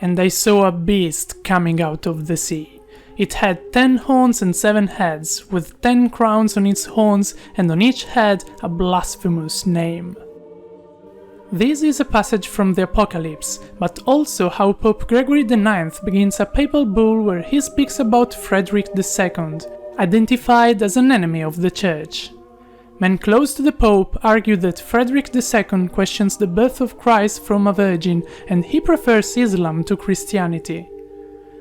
And I saw a beast coming out of the sea. It had 10 horns and 7 heads, with 10 crowns on its horns, and on each head a blasphemous name. This is a passage from the Apocalypse, but also how Pope Gregory IX begins a papal bull where he speaks about Frederick II, identified as an enemy of the Church. Men close to the Pope argue that Frederick II questions the birth of Christ from a virgin and he prefers Islam to Christianity.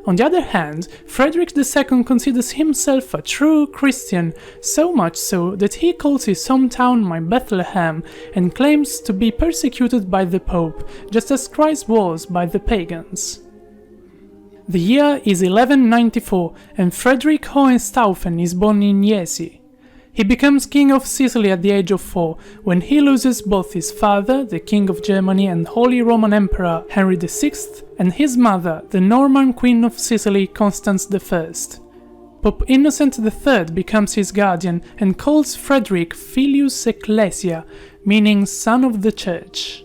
On the other hand, Frederick II considers himself a true Christian, so much so that he calls his hometown my Bethlehem and claims to be persecuted by the Pope, just as Christ was by the pagans. The year is 1194 and Frederick Hohenstaufen is born in Jesi. He becomes king of Sicily at the age of 4, when he loses both his father, the king of Germany and Holy Roman Emperor Henry VI, and his mother, the Norman queen of Sicily Constance I. Pope Innocent III becomes his guardian and calls Frederick Filius Ecclesia, meaning son of the church.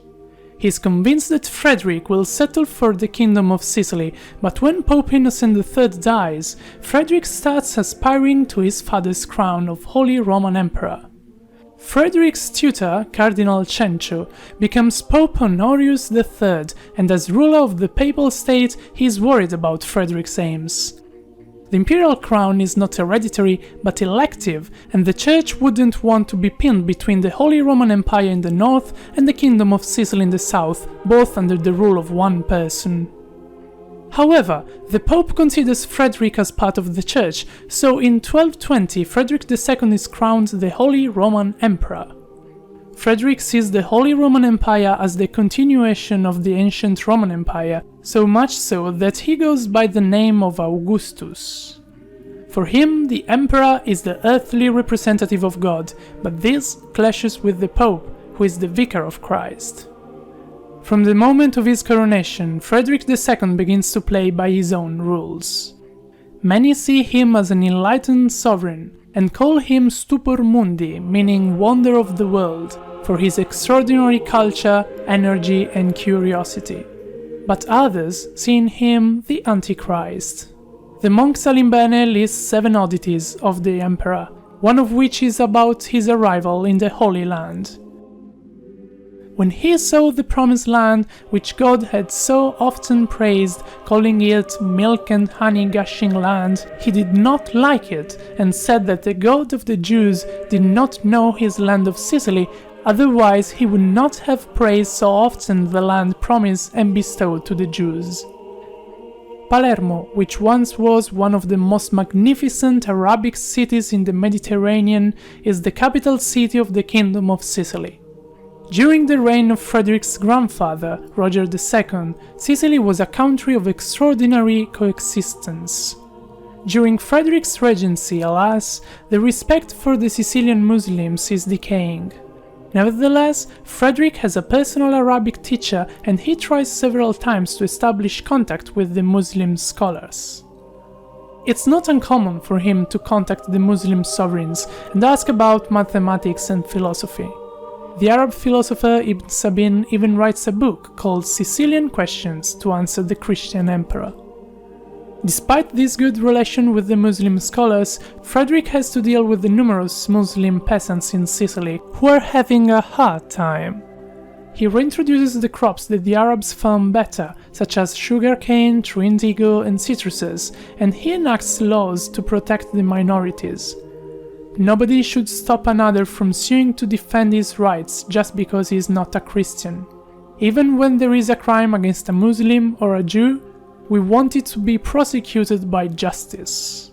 He is convinced that Frederick will settle for the kingdom of Sicily, but when Pope Innocent III dies, Frederick starts aspiring to his father's crown of Holy Roman Emperor. Frederick's tutor, Cardinal Cencio, becomes Pope Honorius III, and as ruler of the Papal State, he is worried about Frederick's aims. The imperial crown is not hereditary, but elective, and the Church wouldn't want to be pinned between the Holy Roman Empire in the north and the Kingdom of Sicily in the south, both under the rule of one person. However, the Pope considers Frederick as part of the Church, so in 1220 Frederick II is crowned the Holy Roman Emperor. Frederick sees the Holy Roman Empire as the continuation of the ancient Roman Empire, so much so that he goes by the name of Augustus. For him, the Emperor is the earthly representative of God, but this clashes with the Pope, who is the Vicar of Christ. From the moment of his coronation, Frederick II begins to play by his own rules. Many see him as an enlightened sovereign, and call him stupor mundi, meaning wonder of the world, for his extraordinary culture, energy and curiosity. But others see in him the Antichrist. The monk Salimbene lists 7 oddities of the emperor, one of which is about his arrival in the Holy Land. When he saw the promised land, which God had so often praised, calling it milk and honey gushing land, he did not like it and said that the God of the Jews did not know his land of Sicily, otherwise he would not have praised so often the land promised and bestowed to the Jews. Palermo, which once was one of the most magnificent Arabic cities in the Mediterranean, is the capital city of the Kingdom of Sicily. During the reign of Frederick's grandfather, Roger II, Sicily was a country of extraordinary coexistence. During Frederick's regency, alas, the respect for the Sicilian Muslims is decaying. Nevertheless, Frederick has a personal Arabic teacher and he tries several times to establish contact with the Muslim scholars. It's not uncommon for him to contact the Muslim sovereigns and ask about mathematics and philosophy. The Arab philosopher Ibn Sabin even writes a book called Sicilian Questions to answer the Christian emperor. Despite this good relation with the Muslim scholars, Frederick has to deal with the numerous Muslim peasants in Sicily who are having a hard time. He reintroduces the crops that the Arabs farm better, such as sugarcane, true indigo and citruses, and he enacts laws to protect the minorities. Nobody should stop another from suing to defend his rights just because he is not a Christian. Even when there is a crime against a Muslim or a Jew, we want it to be prosecuted by justice.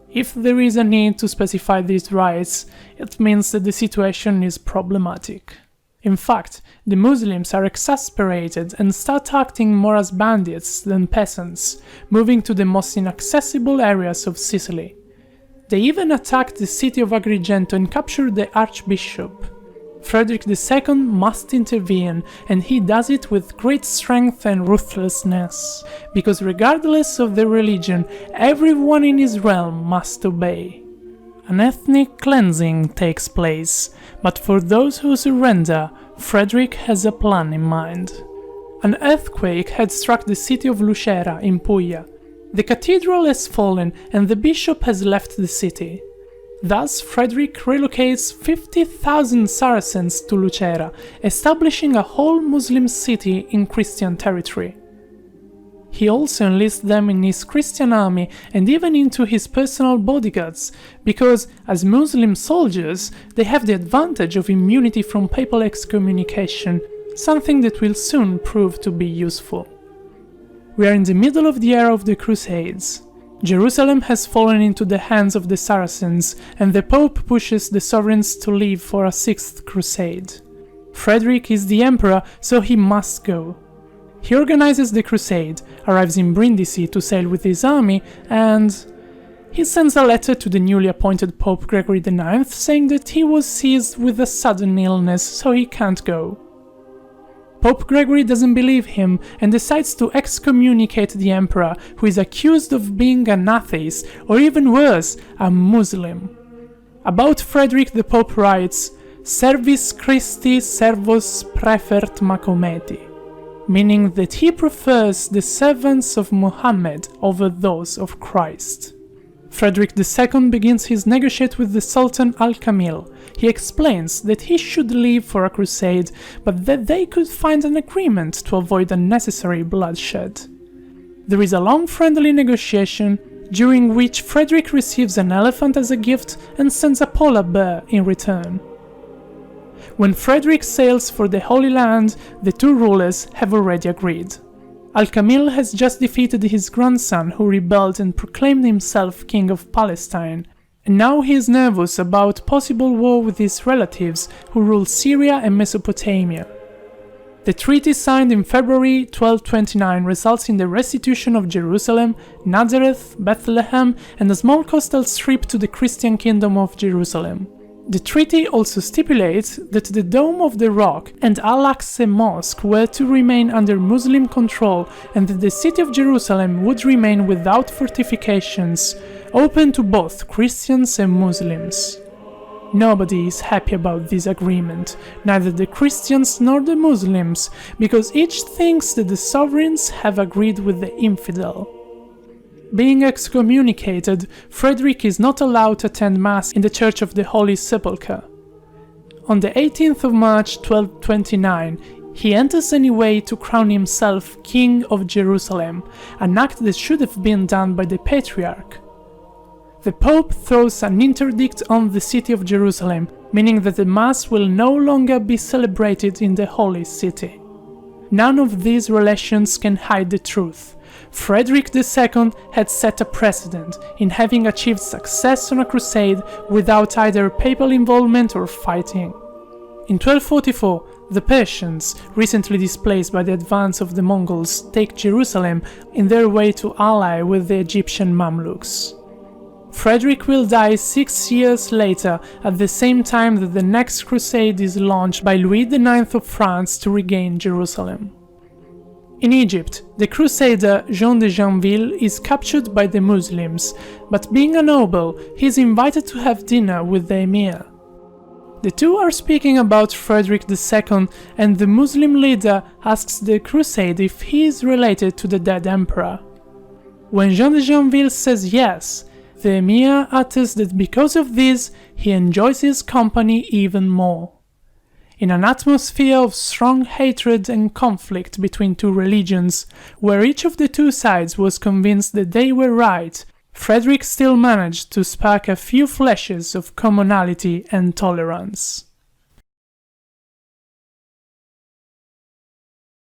If there is a need to specify these rights, it means that the situation is problematic. In fact, the Muslims are exasperated and start acting more as bandits than peasants, moving to the most inaccessible areas of Sicily. They even attacked the city of Agrigento and captured the archbishop. Frederick II must intervene, and he does it with great strength and ruthlessness, because regardless of their religion, everyone in his realm must obey. An ethnic cleansing takes place, but for those who surrender, Frederick has a plan in mind. An earthquake had struck the city of Lucera in Puglia. The cathedral has fallen and the bishop has left the city. Thus, Frederick relocates 50,000 Saracens to Lucera, establishing a whole Muslim city in Christian territory. He also enlists them in his Christian army and even into his personal bodyguards, because, as Muslim soldiers, they have the advantage of immunity from papal excommunication, something that will soon prove to be useful. We are in the middle of the era of the Crusades. Jerusalem has fallen into the hands of the Saracens, and the Pope pushes the sovereigns to leave for a sixth crusade. Frederick is the emperor, so he must go. He organizes the crusade, arrives in Brindisi to sail with his army, and he sends a letter to the newly appointed Pope Gregory IX saying that he was seized with a sudden illness, so he can't go. Pope Gregory doesn't believe him and decides to excommunicate the emperor, who is accused of being an atheist, or even worse, a Muslim. About Frederick, the Pope writes, "Servis Christi servos prefert Macometi," meaning that he prefers the servants of Muhammad over those of Christ. Frederick II begins his negotiate with the Sultan al-Kamil. He explains that he should leave for a crusade, but that they could find an agreement to avoid unnecessary bloodshed. There is a long friendly negotiation, during which Frederick receives an elephant as a gift and sends a polar bear in return. When Frederick sails for the Holy Land, the two rulers have already agreed. Al-Kamil has just defeated his grandson, who rebelled and proclaimed himself king of Palestine, and now he is nervous about possible war with his relatives, who rule Syria and Mesopotamia. The treaty signed in February 1229 results in the restitution of Jerusalem, Nazareth, Bethlehem, and a small coastal strip to the Christian Kingdom of Jerusalem. The treaty also stipulates that the Dome of the Rock and Al-Aqsa Mosque were to remain under Muslim control and that the city of Jerusalem would remain without fortifications, open to both Christians and Muslims. Nobody is happy about this agreement, neither the Christians nor the Muslims, because each thinks that the sovereigns have agreed with the infidel. Being excommunicated, Frederick is not allowed to attend Mass in the Church of the Holy Sepulchre. On the 18th of March 1229, he enters anyway to crown himself King of Jerusalem, an act that should have been done by the Patriarch. The Pope throws an interdict on the city of Jerusalem, meaning that the Mass will no longer be celebrated in the Holy City. None of these relations can hide the truth. Frederick II had set a precedent in having achieved success on a crusade without either papal involvement or fighting. In 1244, the Persians, recently displaced by the advance of the Mongols, take Jerusalem in their way to ally with the Egyptian Mamluks. Frederick will die 6 years later, at the same time that the next crusade is launched by Louis IX of France to regain Jerusalem. In Egypt, the crusader Jean de Janville is captured by the Muslims, but being a noble, he is invited to have dinner with the emir. The two are speaking about Frederick II, and the Muslim leader asks the crusade if he is related to the dead emperor. When Jean de Janville says yes, the emir utters that because of this, he enjoys his company even more. In an atmosphere of strong hatred and conflict between two religions, where each of the two sides was convinced that they were right, Frederick still managed to spark a few flashes of commonality and tolerance.